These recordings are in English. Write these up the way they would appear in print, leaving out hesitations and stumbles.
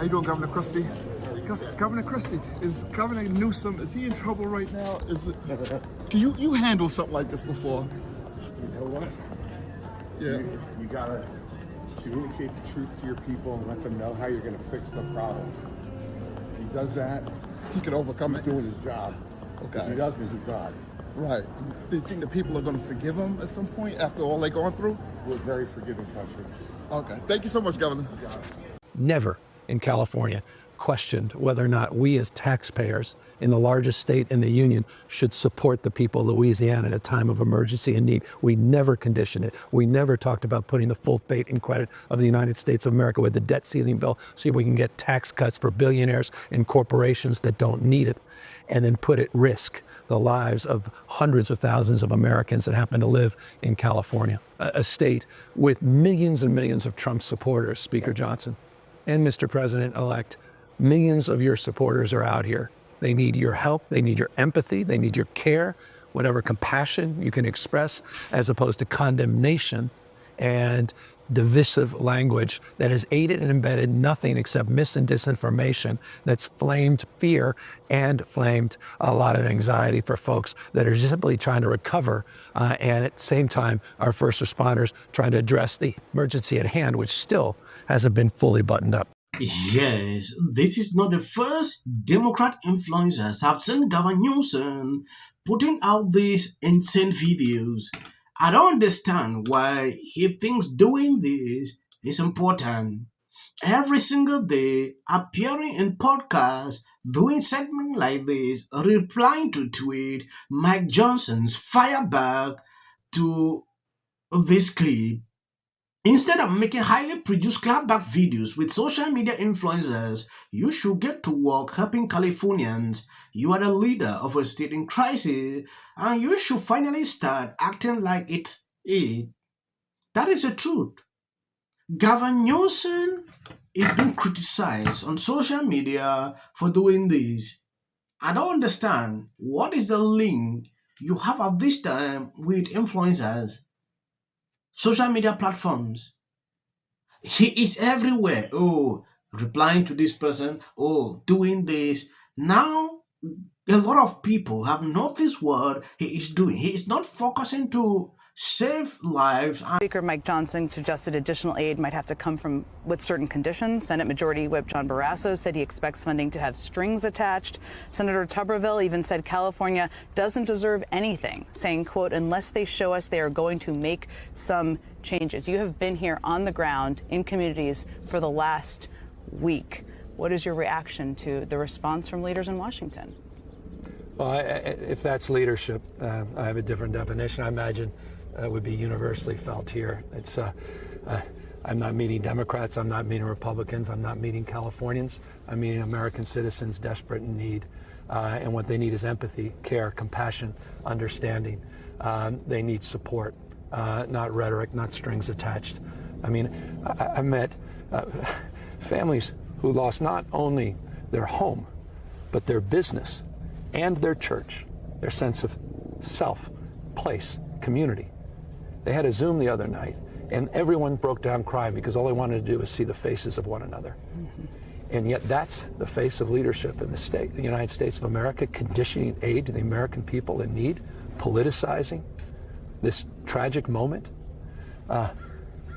How you doing, Governor Christie? Governor Christie, is Governor Newsom, is he in trouble right now? Is it? Can you handle something like this before? You know what? Yeah. You gotta communicate the truth to your people and let them know how you're gonna fix the problems. If he does that, He can overcome he's it. doing his job. Okay. If he doesn't, he's not. Right. Do you think the people are going to forgive him at some point after all they've gone through? We're a very forgiving country. Okay. Thank you so much, Governor. Never in California questioned whether or not we as taxpayers in the largest state in the union should support the people of Louisiana at a time of emergency and need. We never conditioned it. We never talked about putting the full faith and credit of the United States of America with the debt ceiling bill so we can get tax cuts for billionaires and corporations that don't need it, and then put at risk the lives of hundreds of thousands of Americans that happen to live in California, a state with millions and millions of Trump supporters, Speaker Johnson. And Mr. President-elect, millions of your supporters are out here. They need your help, they need your empathy, they need your care, whatever compassion you can express, as opposed to condemnation and divisive language that has aided and embedded nothing except mis and disinformation that's flamed fear and flamed a lot of anxiety for folks that are simply trying to recover and at the same time our first responders trying to address the emergency at hand, which still hasn't been fully buttoned up. Yes, this is not the first Democrat influencers have seen Gavin Newsom putting out these insane videos. I don't understand why he thinks doing this is important. Every single day, appearing in podcasts, doing segments like this, replying to tweet, Mike Johnson's fire back to this clip. Instead of making highly produced clapback videos with social media influencers, you should get to work helping Californians. You are the leader of a state in crisis, and you should finally start acting like it's it. That is the truth. Gavin Newsom is being criticized on social media for doing this. I don't understand. What is the link you have at this time with influencers? Social media platforms. He is everywhere. Oh, replying to this person. Oh, doing this. Now, a lot of people have noticed what he is doing. He is not focusing to save lives. Speaker Mike Johnson suggested additional aid might have to come from with certain conditions. Senate Majority Whip John Barrasso said he expects funding to have strings attached. Senator Tuberville even said California doesn't deserve anything, saying, quote, unless they show us they are going to make some changes. You have been here on the ground in communities for the last week. What is your reaction to the response from leaders in Washington? Well, if that's leadership, I have a different definition. I imagine would be universally felt here. It's I'm not meeting Democrats, I'm not meeting Republicans, I'm not meeting Californians. I'm meeting American citizens desperate in need. And what they need is empathy, care, compassion, understanding. They need support, not rhetoric, not strings attached. I mean, I met families who lost not only their home, but their business and their church, their sense of self, place, community. They had a Zoom the other night, and everyone broke down crying because all they wanted to do was see the faces of one another. Mm-hmm. And yet that's the face of leadership in the United States of America, conditioning aid to the American people in need, politicizing this tragic moment.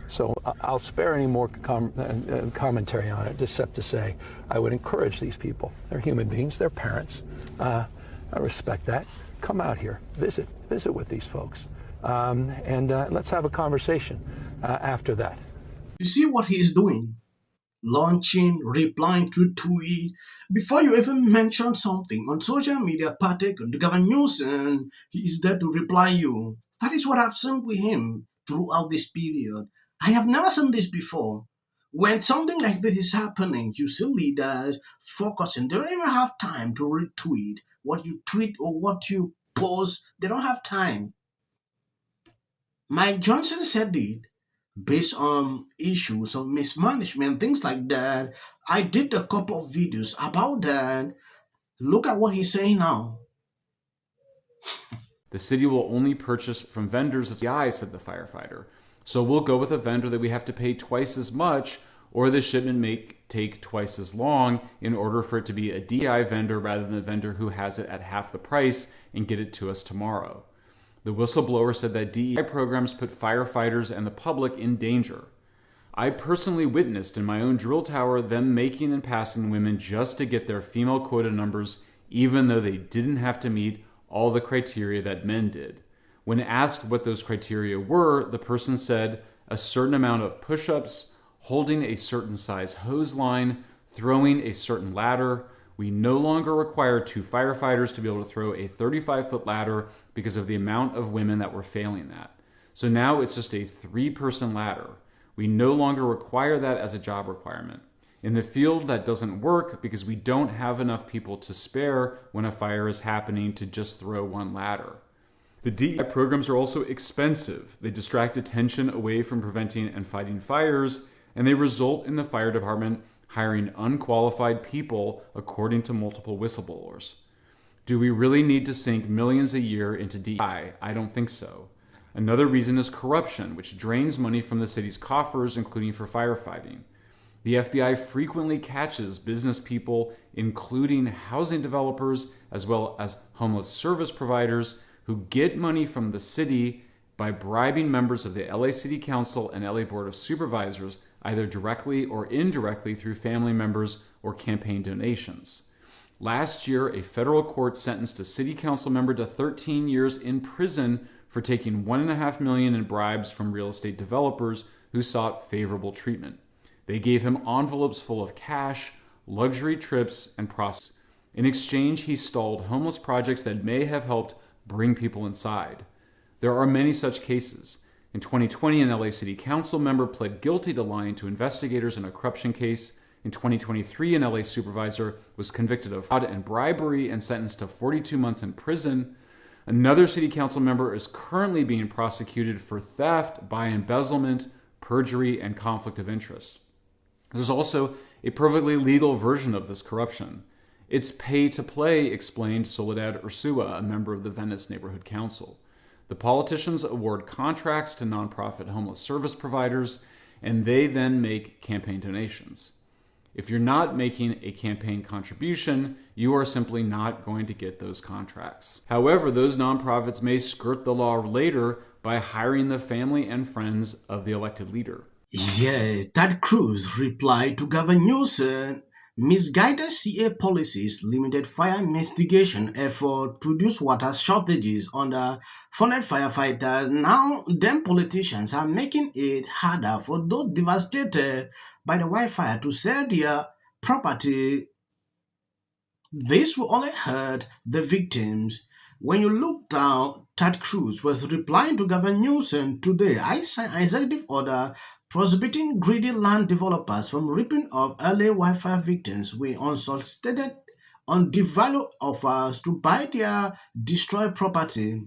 So I'll spare any more commentary on it, except to say I would encourage these people. They're human beings, they're parents. I respect that. Come out here, visit with these folks. And let's have a conversation after that. You see what he is doing? Launching, replying to tweet. Before you even mention something on social media, particularly to Gavin Newsom, he is there to reply you. That is what I've seen with him throughout this period. I have never seen this before. When something like this is happening, you see leaders focusing. They don't even have time to retweet what you tweet or what you post. They don't have time. Mike Johnson said it based on issues of mismanagement, things like that. I did a couple of videos about that. Look at what he's saying now. The city will only purchase from vendors. I said the firefighter. So we'll go with a vendor that we have to pay twice as much, or the shipment may take twice as long in order for it to be a DI vendor rather than the vendor who has it at half the price and get it to us tomorrow. The whistleblower said that DEI programs put firefighters and the public in danger. I personally witnessed in my own drill tower them making and passing women just to get their female quota numbers, even though they didn't have to meet all the criteria that men did. When asked what those criteria were, the person said a certain amount of push-ups, holding a certain size hose line, throwing a certain ladder. We no longer require 2 firefighters to be able to throw a 35-foot ladder because of the amount of women that were failing that. So now it's just a 3-person ladder. We no longer require that as a job requirement. In the field, that doesn't work because we don't have enough people to spare when a fire is happening to just throw 1 ladder. The DEI programs are also expensive. They distract attention away from preventing and fighting fires, and they result in the fire department hiring unqualified people, according to multiple whistleblowers. Do we really need to sink millions a year into DEI? I don't think so. Another reason is corruption, which drains money from the city's coffers, including for firefighting. The FBI frequently catches business people, including housing developers, as well as homeless service providers, who get money from the city by bribing members of the LA City Council and LA Board of Supervisors, either directly or indirectly through family members or campaign donations. Last year, a federal court sentenced a city council member to 13 years in prison for taking $1.5 million in bribes from real estate developers who sought favorable treatment. They gave him envelopes full of cash, luxury trips, and process. In exchange, he stalled homeless projects that may have helped bring people inside. There are many such cases. In 2020, an LA City Council member pled guilty to lying to investigators in a corruption case. In 2023, an LA supervisor was convicted of fraud and bribery and sentenced to 42 months in prison. Another city council member is currently being prosecuted for theft by embezzlement, perjury, and conflict of interest. There's also a perfectly legal version of this corruption. It's pay to play, explained Soledad Ursua, a member of the Venice Neighborhood Council. The politicians award contracts to nonprofit homeless service providers, and they then make campaign donations. If you're not making a campaign contribution, you are simply not going to get those contracts. However, those nonprofits may skirt the law later by hiring the family and friends of the elected leader. Yes, Ted Cruz replied to Gavin Newsom, misguided CA policies, limited fire investigation effort, produce water shortages under funded firefighters. Now, them politicians are making it harder for those devastated by the wildfire to sell their property. This will only hurt the victims. When you look down, Ted Cruz was replying to Gavin Newsom today. I signed an executive order prohibiting greedy land developers from ripping off LA wildfire victims with unsolicited, undevalued offers to buy their destroyed property.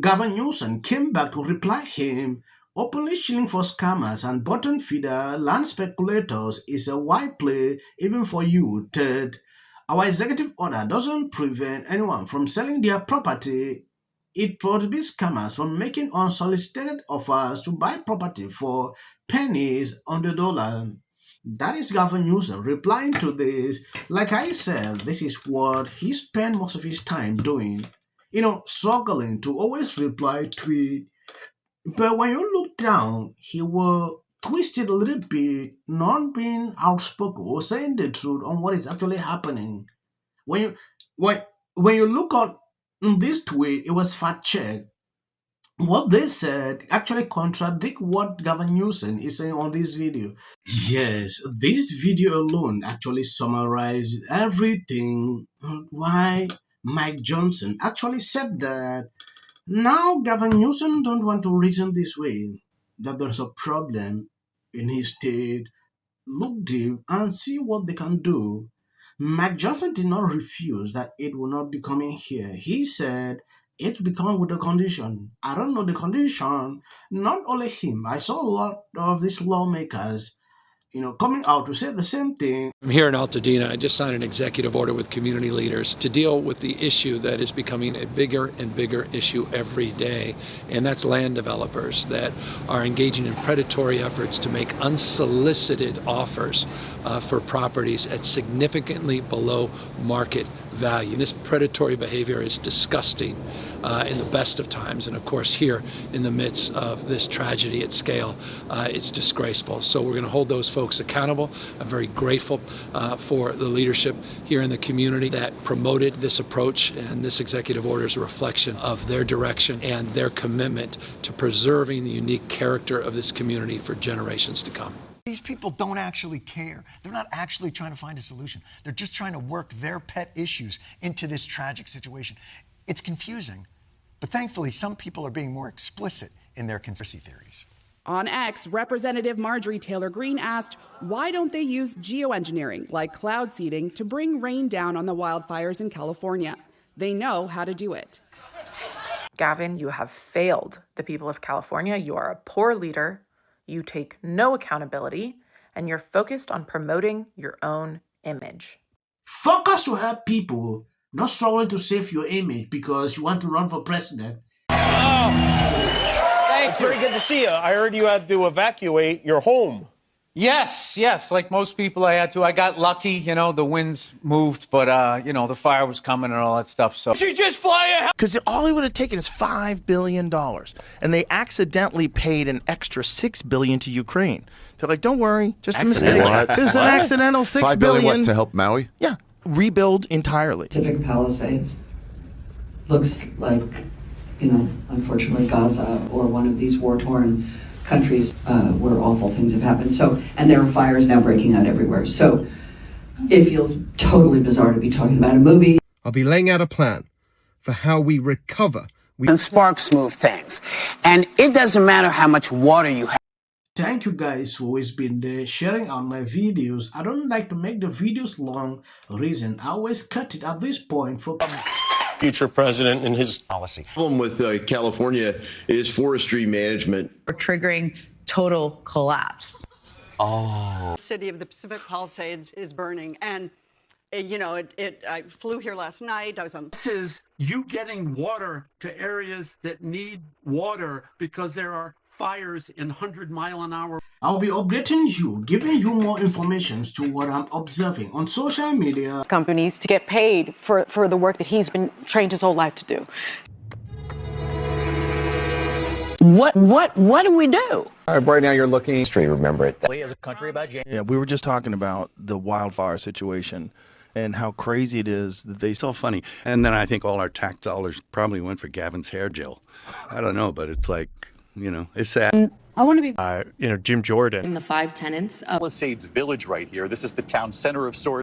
Gavin Newsom came back to reply him, openly shilling for scammers and bottom feeder land speculators is a wide play even for you, Ted. Our executive order doesn't prevent anyone from selling their property. It prohibits scammers from making unsolicited offers to buy property for pennies on the dollar. That is Gavin Newsom replying to this. Like I said, this is what he spent most of his time doing. Struggling to always reply tweet. But when you look down, he will twist it a little bit, not being outspoken or saying the truth on what is actually happening. When you look on this tweet, it was fact checked. What they said actually contradict what Gavin Newsom is saying on this video. Yes, this video alone actually summarized everything. Why Mike Johnson actually said that now Gavin Newsom don't want to reason this way, that there's a problem in his state. Look deep and see what they can do. Mike Johnson did not refuse that it will not be coming here. He said it will be coming with a condition. I don't know the condition. Not only him. I saw a lot of these lawmakers coming out to say the same thing. I'm here in Altadena. I just signed an executive order with community leaders to deal with the issue that is becoming a bigger and bigger issue every day, and that's land developers that are engaging in predatory efforts to make unsolicited offers for properties at significantly below market value. This predatory behavior is disgusting in the best of times, and of course here in the midst of this tragedy at scale, it's disgraceful. So we're going to hold those folks accountable. I'm very grateful for the leadership here in the community that promoted this approach, and this executive order is a reflection of their direction and their commitment to preserving the unique character of this community for generations to come. These people don't actually care. They're not actually trying to find a solution. They're just trying to work their pet issues into this tragic situation. It's confusing, but thankfully some people are being more explicit in their conspiracy theories. On X, Representative Marjorie Taylor Greene asked, why don't they use geoengineering, like cloud seeding, to bring rain down on the wildfires in California? They know how to do it. Gavin, you have failed the people of California. You are a poor leader. You take no accountability, and you're focused on promoting your own image. Focus to help people, not struggling to save your image because you want to run for president. It's very good to see you. I heard you had to evacuate your home. Yes. Like most people, I had to. I got lucky, the winds moved, but, the fire was coming and all that stuff. So you just fly ahead. Because all it would have taken is $5 billion. And they accidentally paid an extra $6 billion to Ukraine. They're like, don't worry, just a mistake. There's an accidental $6 billion. What, to help Maui? Yeah, rebuild entirely. Pacific Palisades looks like, unfortunately Gaza or one of these war-torn countries where awful things have happened. So, and there are fires now breaking out everywhere. So it feels totally bizarre to be talking about a movie. I'll be laying out a plan for how we recover. And sparks move things. And it doesn't matter how much water you have. Thank you guys for always being there, sharing on my videos. I don't like to make the videos long. Reason, I always cut it at this point for future president and his policy. The problem with California is forestry management. We're triggering total collapse. The city of the Pacific Palisades is burning, and I flew here last night. I was on. This is you getting water to areas that need water because there are fires in 100-mile-an-hour. I'll be updating you, giving you more information to what I'm observing on social media. Companies to get paid for the work that he's been trained his whole life to do. What do we do? Right now you're looking straight. Remember it. As a country about yeah, we were just talking about the wildfire situation and how crazy it is that they still funny. And then I think all our tax dollars probably went for Gavin's hair gel. I don't know, but it's like, it's sad. I want to be, Jim Jordan. In the 5 tenants of Palisades Village right here. This is the town center of sorts.